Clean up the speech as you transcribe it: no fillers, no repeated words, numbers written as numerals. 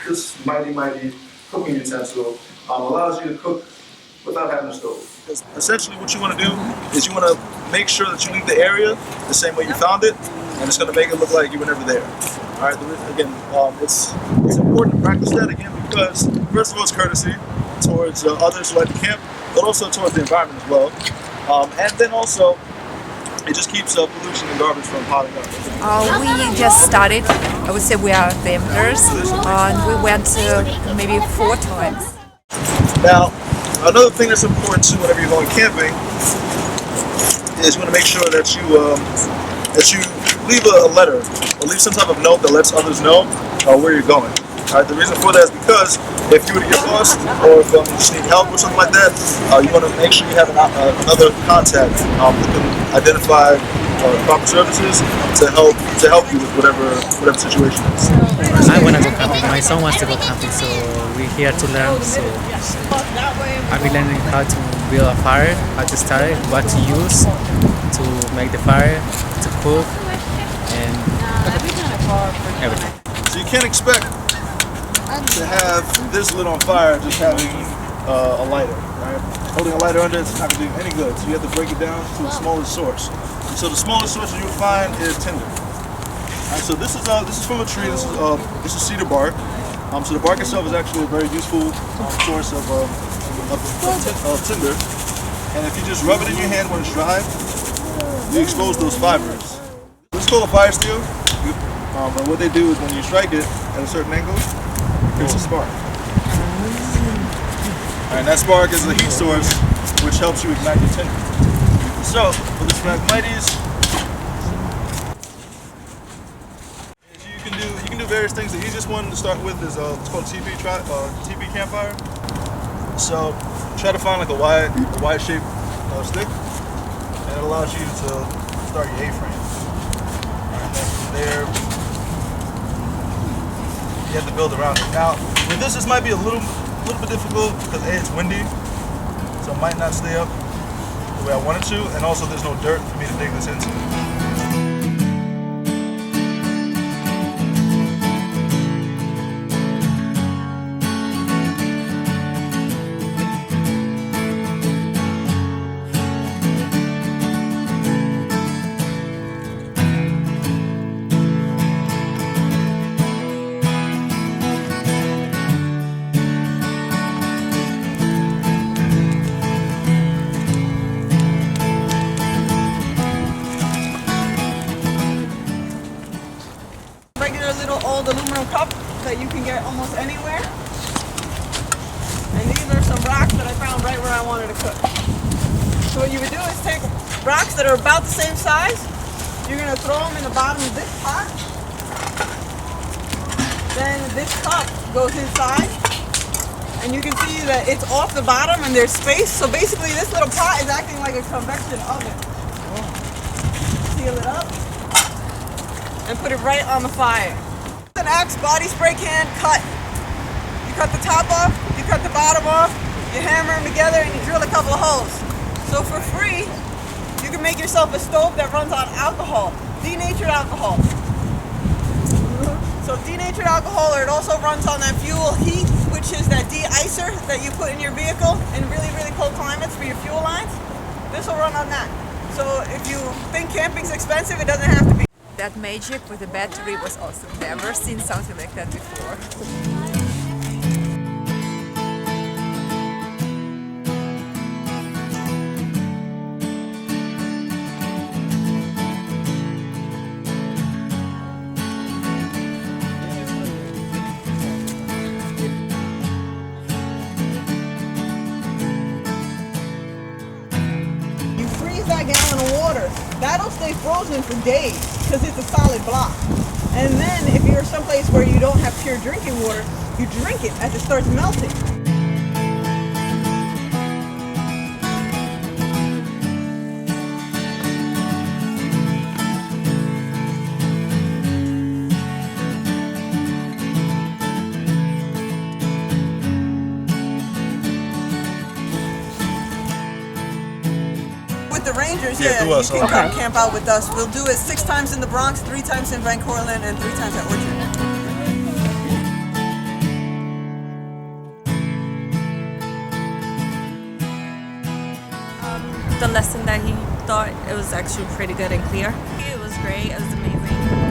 This mighty cooking utensil allows you to cook without having a stove. Essentially what you want to do is you want to make sure that you leave the area the same way you found it, and it's going to make it look like you were never there. Alright, again, it's important to practice that again because first of all it's courtesy towards others who like to camp, but also towards the environment as well. And then also it just keeps pollution and garbage from piling up. We just started. I would say we are members, and we went maybe 4 times. Now, another thing that's important too whenever you're going camping is you want to make sure that you leave a letter or leave some type of note that lets others know where you're going. Alright, the reason for that is because if you were to get lost or if you just need help or something like that, you want to make sure you have another contact that can identify proper services to help you with whatever situation is. I want to go camping. My son wants to go camping, so we're here to learn. So I'll be learning how to build a fire, how to start it, what to use to make the fire, to cook, and everything. So you can't expect to have this lit on fire just having a lighter, right? Holding a lighter under it's not going to do any good, so you have to break it down to the smallest source. So the smallest source that you will find is tinder. Right, so this is from a tree. This is cedar bark. So the bark itself is actually a very useful source of tinder. And if you just rub it in your hand when it's dry, you expose those fibers. This is called a fire steel. But what they do is when you strike it at a certain angle, it creates a spark. And that spark is a heat source which helps you ignite your tinder. So, for this Phragmites, you can do various things. The easiest one to start with is it's called TP campfire. So, try to find like a wide shaped stick, and it allows you to start your A-frame. And then from there, you have to build around it. Now, with this might be a little bit difficult because A, it's windy, so it might not stay up the way I wanted to, and also there's no dirt for me to dig this into. Little old aluminum cup that you can get almost anywhere. And these are some rocks that I found right where I wanted to cook. So what you would do is take rocks that are about the same size. You're going to throw them in the bottom of this pot. Then this cup goes inside. And you can see that it's off the bottom and there's space. So basically this little pot is acting like a convection oven. Seal it up and put it right on the fire. An Axe body spray can cut. You cut the top off, you cut the bottom off, you hammer them together and you drill a couple of holes. So for free, you can make yourself a stove that runs on alcohol, denatured alcohol. So denatured alcohol, or it also runs on that fuel heat, which is that de-icer that you put in your vehicle in really, really cold climates for your fuel lines. This will run on that. So if you think camping's expensive, it doesn't have to be. That magic with the battery was awesome. Never seen something like that before. You freeze that gallon of water. That'll stay frozen for days because it's a solid block. And then if you're someplace where you don't have pure drinking water, you drink it as it starts melting. with the Rangers, Yeah, yeah, through you us, can okay. come camp out with us. We'll do it 6 times in the Bronx, 3 times in Van Cortlandt, and 3 times at Orchard. The lesson that he thought, it was actually pretty good and clear. It was great. It was amazing.